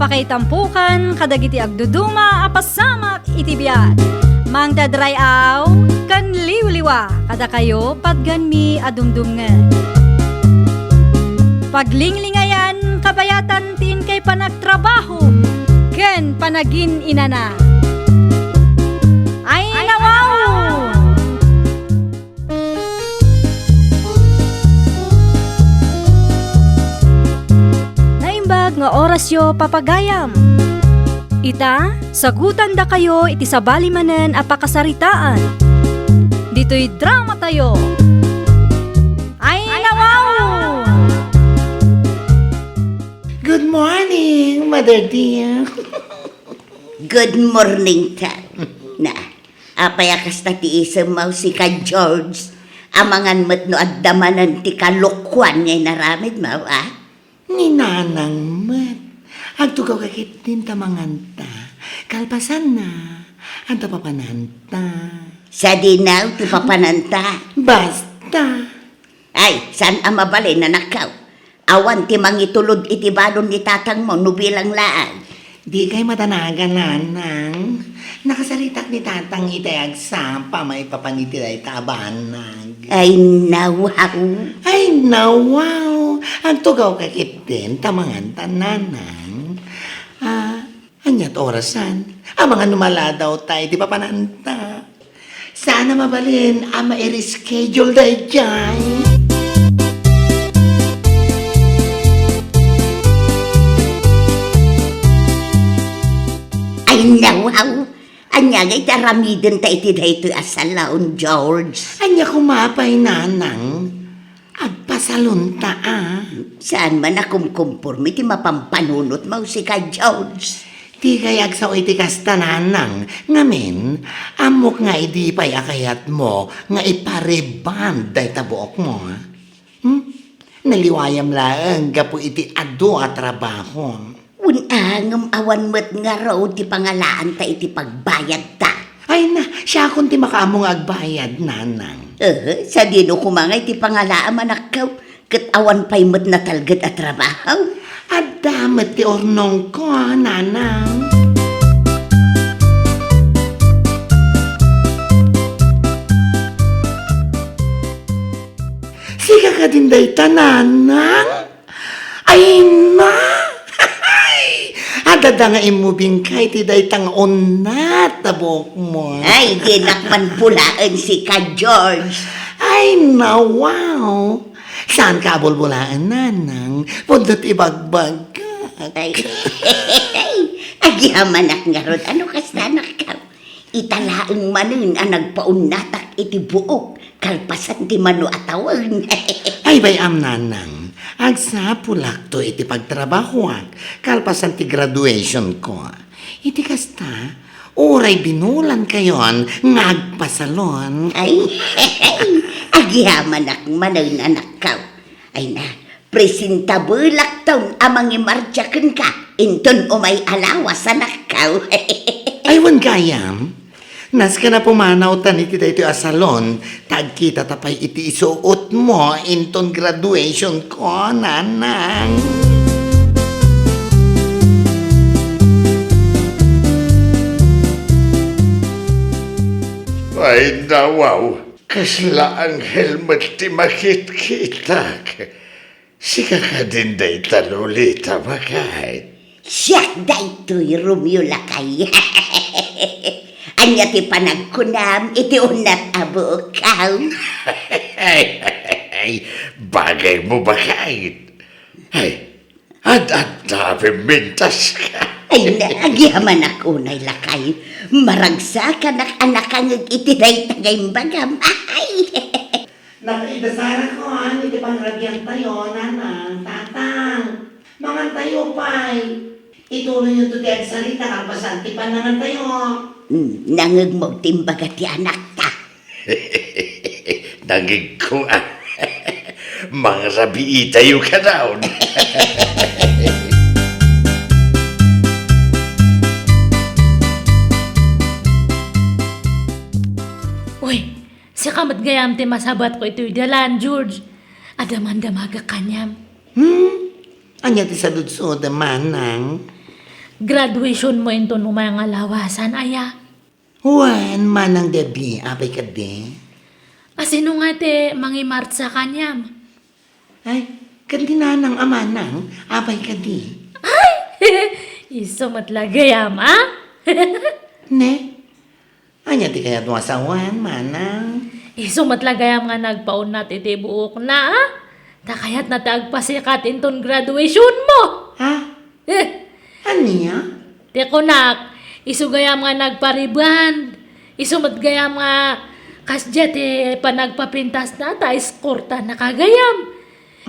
Apakaitampukan kadagiti agduduma apasamak iti biat. Mang dadrayaw kan liwliwa kada kayo patganmi adumdumngen. Paglinglingayan kabayatan tin kay panagtrabaho ken panagin inana. Ay nawaw! Naimbag nga orasyo papagayam. Ita, sagutan da kayo iti sabali manen apakasaritaan. Dito'y drama tayo. Ay nawaw! Good morning, Mother dear. Good morning, ta. Na, apayakas na ti isang si ka George. Amangan mo't no adamanan ti kalukwan ngay naramid mo, ah? Ninanang mat. Agtugaw kakit din tamanganta. Kalpasan na. Anta papananta. Sa dinaw, ti papananta. Basta. Ay, saan ang mabalin na nakaw? Awan ti mangitulod iti balon ni tatang mo, nubilang laan. Di kay matanagan nanang. Nakasalitak ni tatang itayag sampa may papanitiray tabanag. Ay, nawaw. Ay, nawaw. Agtugaw kakit din tamanganta nanang. Anyat orasan. Mga numala daw tayo, di papananta. Sana mabalin ang ma-reschedule dahi dyan. Ay, nawaw. Anya ngay taramidin ta iti dahito asalaon, George. Anya kumapay nanang. Agpasalunta Saan man akumkumpurmi ti mapampanunot mo si ka George. Di kayag sa iti kastananang. Ngamin, amok nga idi pay akayat mo nga ipareband day tabuok mo. Naliwayam laang gapu iti ado at trabaho. Unangam awan mo't nga raw ti pangalaan ta iti pagbayad ta. Ay na, siya kung ti makaamong agbayad nanang. Sa dino kumangay ti pangalaan manakaw. Kat awan pa'y mo't natalgad at trabaho. At damat ti ornong ko, nanang. Sika ka din day tananang? Ay na! Adada nga imubing kay ti day tang unat tabok mo. Ay, dinakman pulaan si ka George. Ay na, wow! Saan ka bulbulaan, nanang? Pundot ibagbag ka. Ay, agyaman nga ron. Ano kasta nakaw? Italaang manin ang nagpaunatak iti buok. Kalpasan ti mano atawag. Ay bayam nanang. Agsapulak to iti pagtrabahuak. Kalpasan ti graduation ko. Iti kasta, oray binulan kayon ngagpasalon. Ay, agyaman manin anak ka. Ay na, presentabulak taon amang imartyakan ka. Inton umay alawas anak ka. Aywan kayam. Nas ka na pumanaw tan iti dayto asalon, tagkita tapay iti isuot mo inton graduation ko, nanang. Ay nawaw, kasla ang helmet ti makit-kitak. Sika ka din day talulita makahit. Siya daytoy Romeo lakay. Anya ti panagkunam iti unat abukaw. Ay, bagay mo ba kahit? Ay, at mintas ka. Ay naagyaman ako na lakay. Maragsakan anak-anakangag iti day tagay bagam. Ay! Nakaidasara ko, iti pangragyan tayo, nanang, tatang. Mga tayo pa'y. Ituloy yung tutiyag salita, kalpasan ti panangan tayo. Nangag mo timbaga ti anak ta. Nangig ko mga rabi tayo ka daw. Uy, si kamat gayam ti masabat ko ito'y dalan, George. Adaman damaga kanyam. Anya ti sa dudso, manang. graduation mo ito no mga lawasan, aya. Wan, manang Debbie, apay ka de. Asino nga te, mangimart sa kanyam. Ay, kantinanang amanang, apay ka di. Iso matlagayam, ah? Ne? Anya ti kaya tumasawan, manang. Iso matlagayam nga nagpaon na iti buok na, ah? Takayat na tagpasikat inton graduation mo. Ha? Anya? Teko nak, isugayam nga nagpariband. Isumatgayam nga kasjet panagpapintas na ta eskorta nakagayam.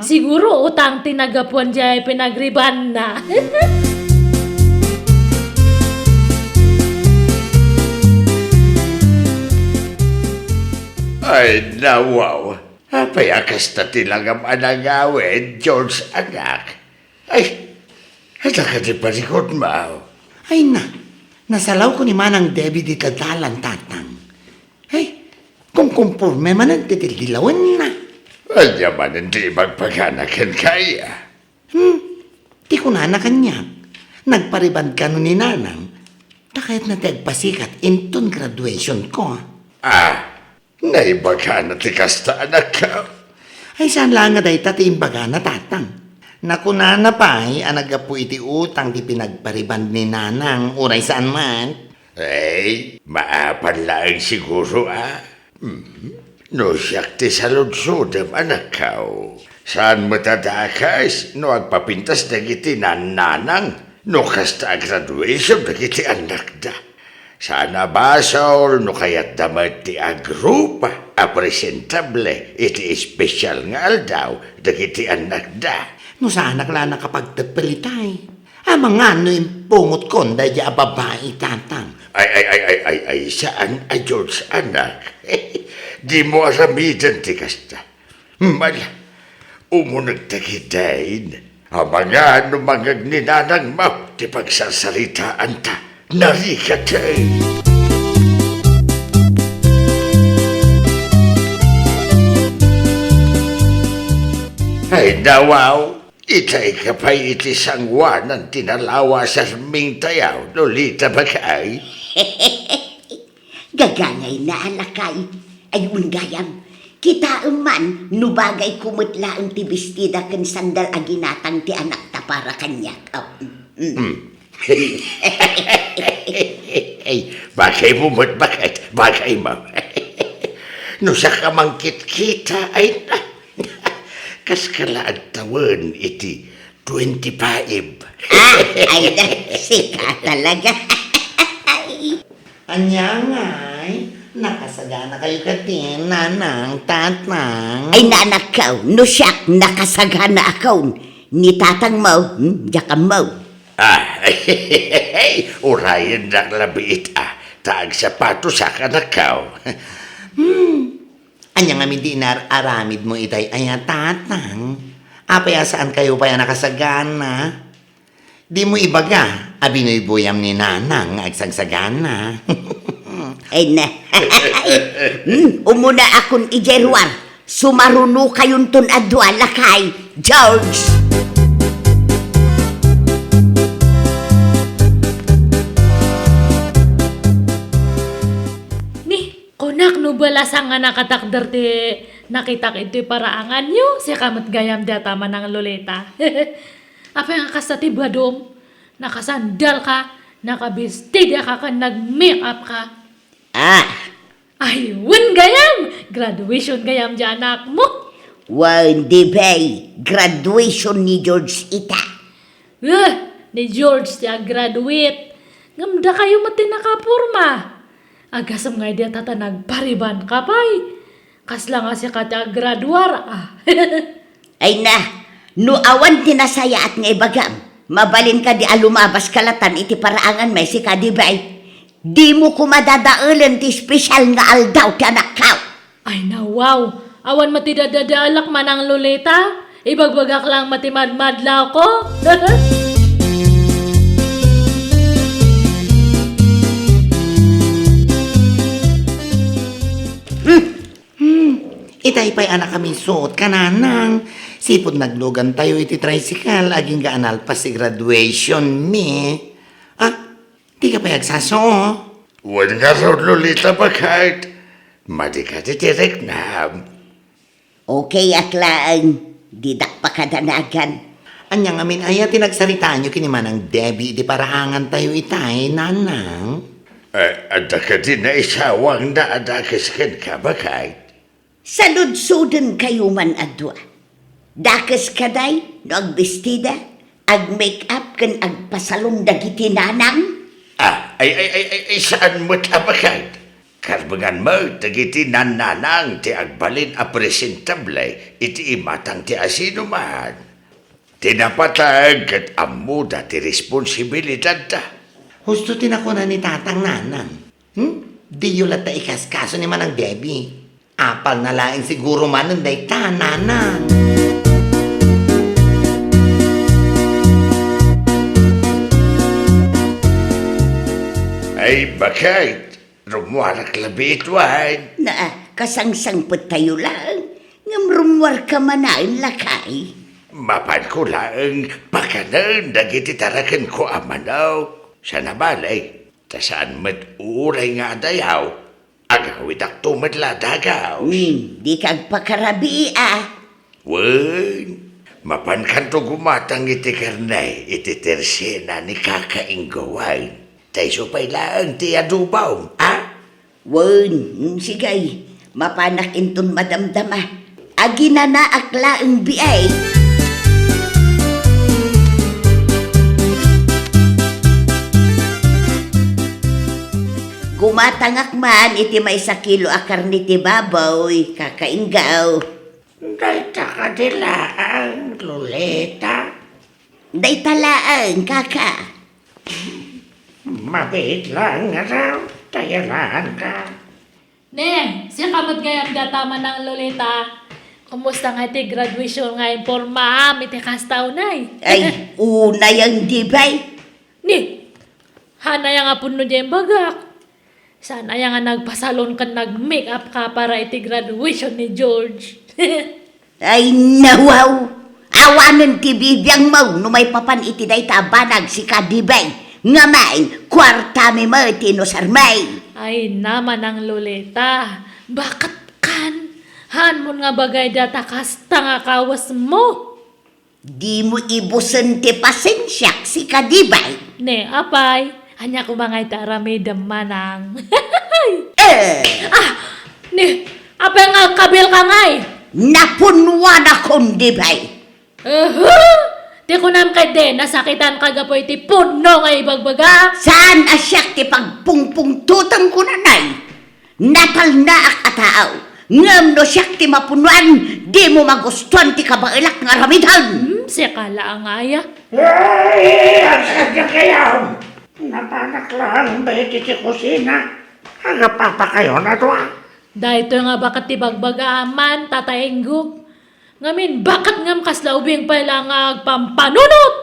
Siguro utang tinagapuan dyan pinagriban na. Ay, nawaw. Apay akas na tilagam anangawin, George anak. Ay, hata ka di palikod mo. Ay na, nasalaw ko ni manang Debbie di tadalan tatang. Ay, kung kumpurme man ang titildilawan na. Ay, yaman hindi magpaganakan kaya. Di ko na kanyak. Nagpariband ka nun ni nanang. Takayat na tagpasikat inton graduation ko. Naibaga na tikasta anak ka. Ay saan lang nga day tatimbaga na tatang. Nakunana pa ay anagapu iti utang di pinagpariband ni nanang uray saan man. Ay, maapan lang siguro No siyak ti saludsudam anak ka. Saan mo tadakas no agpapintas na kiti nanang no kasta graduation na kiti anak da. Sana basol no kayat damat ti agrupa presentable iti espesyal nga aldaw da kiti anak da. No sa anak lang nakapagtapilitay. Amang ano yung pungot konda di babae tatang. Ay, saan ay George anak? Di mo aramidan ti kasta. Mala, umunag tagidain. Ang mga numangag ni nanang mo, ti pagsasalitaan ta, narikatay. Ay, nawaw, itay ka pa iti sangwanan tinalawa sa ming tayaw, lolita bagay. Gagangay na alakay. Ayun gayam. Kita man, nubagay kumutla ang ti bestida kan sandal aginatang ti anak ta para kanyak. Ay, bagay mo mo't bakit? Bagay mo. No sa kamangkit kita ay na. Kas kalaad taon iti 25. Ay na, sika talaga. Anyangay, nakasagana kayo katin, nanang, tatang. Ay naanak ka, no siyak nakasagana akaw. Ni tatang mo, yakam mo. Urayan na labiit taag sapato sa kanakaw. Anyang amin dinar aramid mo itay ay tatang. Apaya saan kayo pa yan nakasagana? Di mo ibaga, abinoy buyam ni nanang agsagsagana. Ay na. Umuna akong ijerwar. Sumaruno kayon ton adwa lakay. George! Ni, kunak no balasang nga nakatakder ti nakitak ito paraangan nyo. Siya kamat gayam data man ng loleta. Apa yang kasta ti badom? Nakasandal ka, nakabistida ka nag-make up ka. Ayun gayam! Graduation gayam di anak mo. Di bay, graduation ni George ita. Ni George siya graduate. Ngamda kayo mati nakapurma. Agasam nga dia tata nagpariban kapay. Kasla nga siya kata graduar. Ay na, no awan tinasaya at nga ibagam. Mabalin ka di alumabas kalatan iti paraangan may si ka di bay. Di mo ko madadaulan ti special nga aldaw ti anak ka. Ay na wow! Awan matidadadaalak man ang loleta? Ibagbagak lang matimadmadlaw ko? Itay pa'y anak kami suot kananang. Sipod naglugan tayo iti tricycle, aging gaanal pa si graduation mi. Di ka payagsaso. Wan nga raw Lolita bakit? Madi ka titirek na. Okay at laang, didak pa kadanagan. Anyang amin ay tinagsaritaan nyo kiniman ng Debbie di paraangan tayo itay, nanang. Ada ka din na isawang na adakaskan ka bakit? Salud-sudan kayo man adwa. Dakas kaday, no agbestida, ag-make-up kan agpasalong dagiti nanang. Ay, saan mo tabakit? Karbangan mo, tagiti nananang ti agbalin a presentable, iti imatang ti asino man. Tinapatag at amuda ti responsibilidad ta. Husto tinakuna ni tatang nanang. Di yulat ta ikaskaso ni manang Debbie. Apal na laing siguro man ng dayta, nanang. Ay, bakit? Rumuarak labi ituan. Na kasangsangpot tayo lang, ngamrumwar ka manain lakay. Mapan ko lang, pakanan, dagiti tarakan ko amanaw. Sa nabalay, tasaan mat uray nga dayaw, agawid ak tumadla dagaw. Di kagpakarabi Wen, mapan kanto gumatang iti karnay, iti tersena ni kakainggawan. Tay supay lang ti adubaw, Sigay, mapanak inton madamdama. Agi na naakla ang biay. Gumatangak man, iti may sa kilo akar ni ti babaw, kakainggaw. Dayta ka dilaang, Lolita. Day talaan, kaka. Mabait lang nga raw, tayalaan ka. Ne, siya kamot gayam datama ng Lolita. Kumusta nga iti graduation nga informa, iti kastaw nay. Ay, una yung dibay. Ni, hana yang apun no dyan bagak. Sana yang nga nagpasalon ka nag-make-up ka para iti graduation ni George. Ay, nawaw. Awanan ti bibiyang mo, no may papan iti day tabanag si kadibay. Nga main, kwarta mi mo tinusarmay. Ay naman ang Lolita, bakit kan? Han mo nga bagay data kasta nga kawas mo. Di mo ibusan ti pasensyak si kadibay. Ne, apay, hanya ko mga itarami damanang. Ne, apay nga kabil ka ngay. Napunwan akong dibay. Di ko nam kay de, nasakitan ka gapoy ti puno nga ibagbaga. Saan asyak ti pagpungpung tutang kunanay? Napal na ak ataaw. Ngam no siyak ti mapunuan, di mo magustuhan ti kabailak nga ramidan. Siya kala ang aya. Ay, ang sadya kayo. Napanak lang ba iti ti kusina? Agapapa kayo na to. Dahito nga bakit ti bagbagaman, tataenggo. Ngamin, bakit ngam kaslaubing pala nga agpampanunot?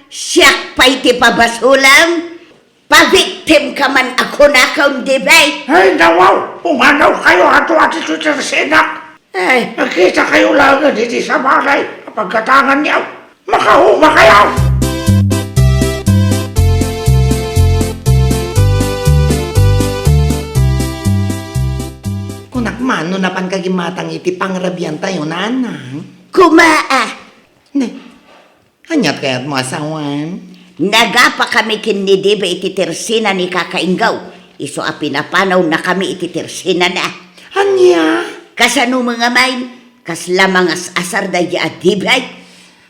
Siyak pa'y ti pabasulam. Pabiktim ka man ako na kaun dibay. Ay, nawaw! Umanaw kayo ato ati sutersenak! Ay, Nakita kayo lang dito sa balay. Pagkatangan niyo, makahuma kayo! Kunakman, no napan kagimatang iti pangrabian tayo, nanang. kumaa. Ne, hanyat kaya't mo asawan? Nagapa kami kini dibay iti tersina ni kakainggaw. Iso a pinapanaw na kami iti tersina na. Hanya? Kasano mga main, kas lamang as asar da dibay.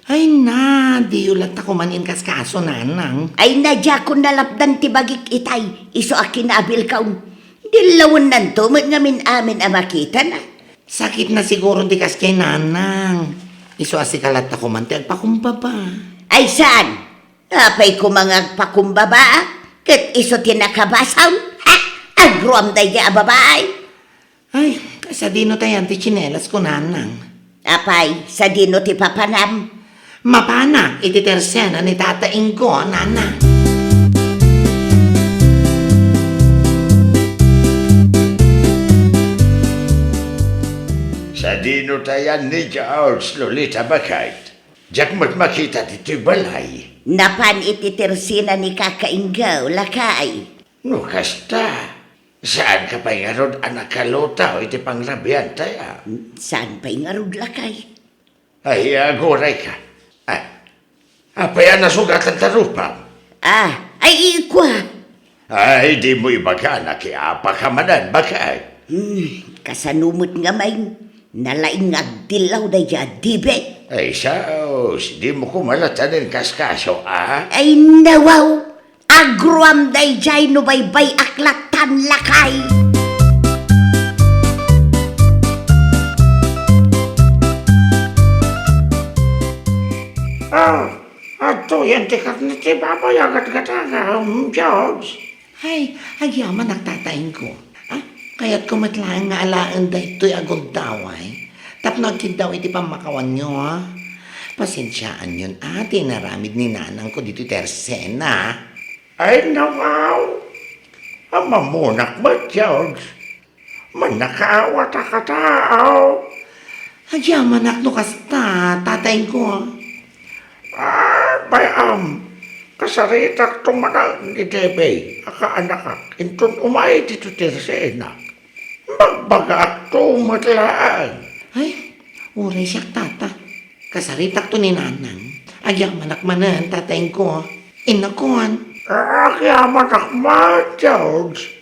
Ay na, di ulat ako manin kas kaso, nanang. Ay nadya ko nalapdan ti bagik itay. Iso a kinaabil kaun. Dilawon nanto, ngamin amin a makita na. Sakit na siguro di kas kay nanang. Iso asikalat ako man, ti agpakumbaba. Ay saan? Apay ko mga pakumbaba. Kat iso tinakabasaw. Ha? Agruam da babaay. Ay, sa dino tayan ti chinelas ko, nanang. Apay, sa dino ti papanam. Mapana, iti tersena ni Tata Ingo, nanang. Sa dino tayan ni George Lolita bakit? Diyak mo't makita dito'y balay. Napan ititirsina ni kakainggaw, lakay. No, kasta. Saan ka pa nga rod anak kalota o iti pangrabihan tayo? Saan pa'y ngarud lakay? Ay, agoray ka. Apaya nasugatan tarupang. Ay ikwa. Ay, di mo ibaga na kaya apakamanan bakay. Kasanumot nga may nalaing agdilaw na ya, dibe? Ay, saos, di mo kumalatanin kaskaso, Ay nawaw, agruam day jay no baybay aklatan lakay. Ato yan tikat na ti babay agat-gataga, George. Ay, agyaman nagtatayin ko. Kaya't kumatlaan nga alaan da ito'y agundaway. Tapno agkid daw iti pamakawan nyo, ha? Pasensyaan yun, tinaramid ni nanang ko dito tersena. Ay, nawaw. Mamunak ba, George? Manakaawat ka tao. Agyaman no kasta, tatayin ko, ha? Bayam, kasaritak tumanang ni Debe, akaanak intun umay dito tersena. Magbagak tumatlaan. Ay, uray siyak tata. Kasaritak to ni nanang. Agyaman manan, tatayin ko, ha? Inakuan. Kaya manakma, George.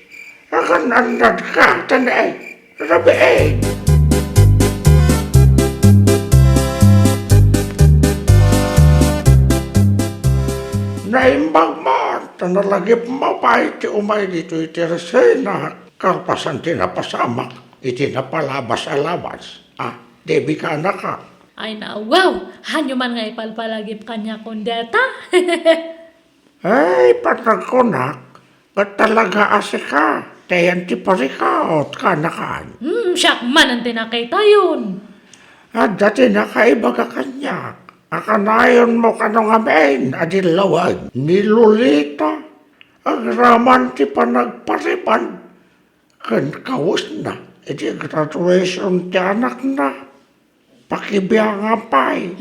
Akanandad ka, tanay. Rabiin. Naimbang mo, tanalagip mapay ti umay dito iti resena. Karpasan tinapasamak, iti napalabas-alabas. Debi ka na ka. Ay na, wow! Hanyo man nga ipalpalagip kanya kundeta. Ay, patagkunak, ba't talaga asika? Tayan ti parikaot kanakan. Siyak man ang tinakita yun. At dati nakaibaga kanyak. Akanayon mo kanong amin, adilawag. Ni Lolita, ang raman ti panagpariban. Kan kawas na, iti graduation ti anak na. Pakibiyang apay.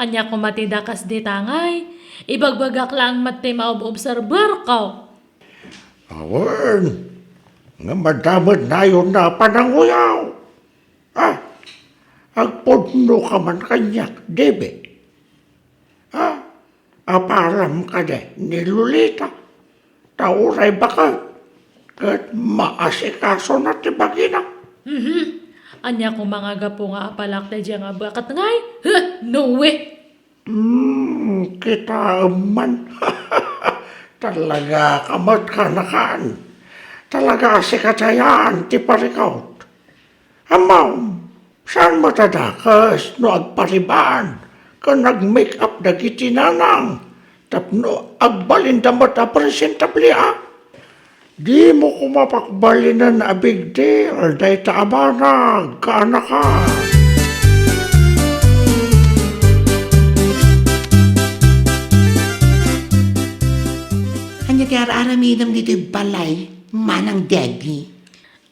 Anya ko matidakas di tangay. Ibagbagak lang mati maobserver ko. Awan, nga madamad na yun na pananguyaw. Agpudno ka man kanyak, debe. Aparam ka de ni Lolita. Tauray baka. Kat maasikaso na ti bagina. Anya ko mga gapo nga apalak na dyan nga bakat ngay. No way. Kita man. Talaga kamot ka nakaan. Talaga sikatayan ti parikaut. Amaw, saan mo tadakas no agparibaan? Kung nag-make up dagiti nanang, tapno agbalindamot a presentable Di mo kumapakbalinan a big deal, day taabanag, kaanakan. Anya ti aramidam dito'y balay, manang Debbie.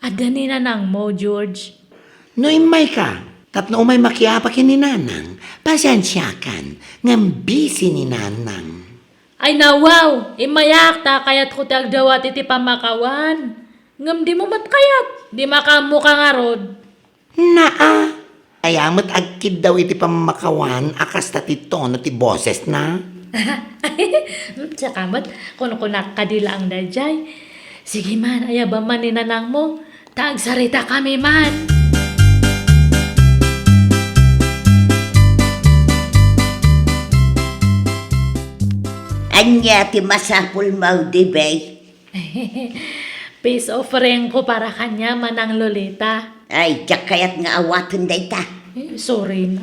Adani na nang mo, George. No imay ka, tapno umay makiapakin ni nanang, pasensyakan, ngam busy ni nanang. Ay na wow! Imayak ta kayat ko tagdawat iti pamakawan. Ngam di mo matkayat. Di makamu ka nga rod. Naa, ayamot agkid daw iti pamakawan, akas ta ti tono ti boses na. Sakamat, kunak kadila ang dajay. Sige man, ayaba man ni nanang mo. Tagsarita kami man. Anya ti masapul mau, dibe? Peace offering ko para kanya manang Lolita. Ay, jak kayat nga awatan day ta. Sorry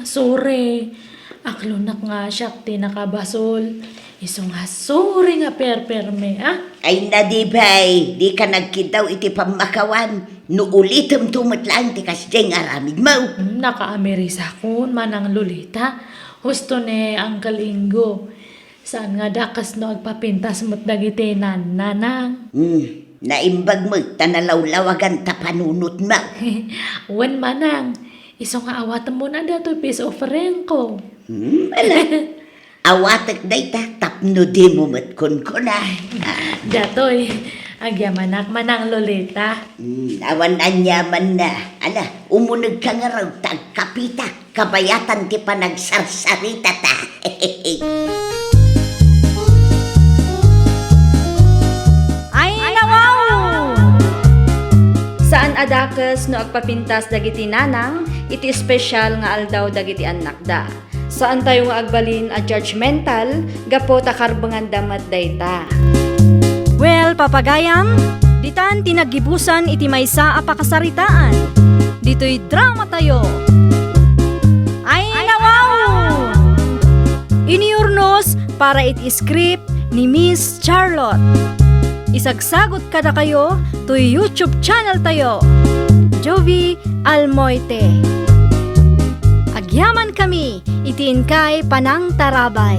sorry. Aklunak nga siya ti nakabasol. Iso nga sorry nga perperme, Ay na, dibe, di ka nagkidaw iti pamakawan. No ulitem tumatlaan ti kasjeng aramid mau. Naka-amerisa ko manang Lolita. Husto ne ang kalinggo. Saan nga dakas no agpapintas mo't dagiti nanang. Naimbag mo, tanalawlawagan tapanunot mo. Wen manang, iso nga awatan mo na dato peace offering ko. Ala, awatak day ta, tapno di mo matkon ko na. Datoy, agyamanak manang Loleta. Awan anyaman na. Ala, umunag ka nga raw, tagkapita. Kabayatan ti pa nagsarsarita ta. Ay nawaw! Saan adakes no agpapintas dagiti nanang, iti special nga aldaw dagiti anak da. Saan tayo nga agbalin a judgmental, gapo takarbangan damat dayta. Well, papagayam, ditan tinagibusan iti maysa a pakasaritaan. Dito'y drama tayo. Ay nawaw! Iniurnos para iti script ni Miss Charlotte. Isagsagot kada kayo to YouTube channel tayo. Jovi Almoite. Agyaman kami, itiin kay Panang Tarabay.